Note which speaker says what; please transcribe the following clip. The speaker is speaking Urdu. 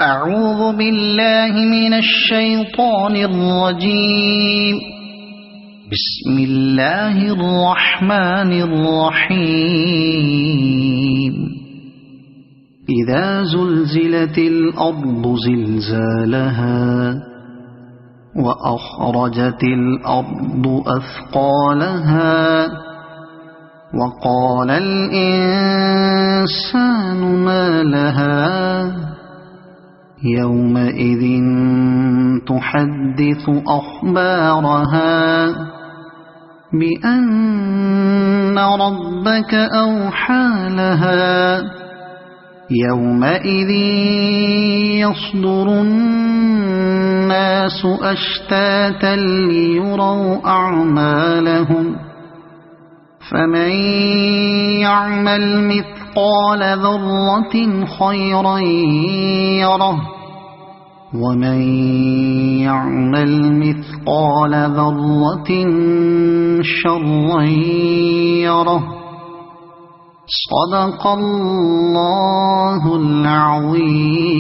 Speaker 1: أعوذ بالله من الشيطان الرجيم. بسم الله الرحمن الرحيم. إذا زلزلت الأرض زلزالها وأخرجت الأرض أثقالها وقال الإنسان ما لها يومئذ تحدث أخبارها بأن ربك أوحى لها يومئذ يصدر الناس أشتاتا ليروا أعمالهم فمن يعمل مثقال ذرة خيرا يره ومن يعمل مثقال ذرة شرا يره. صدق الله العظيم.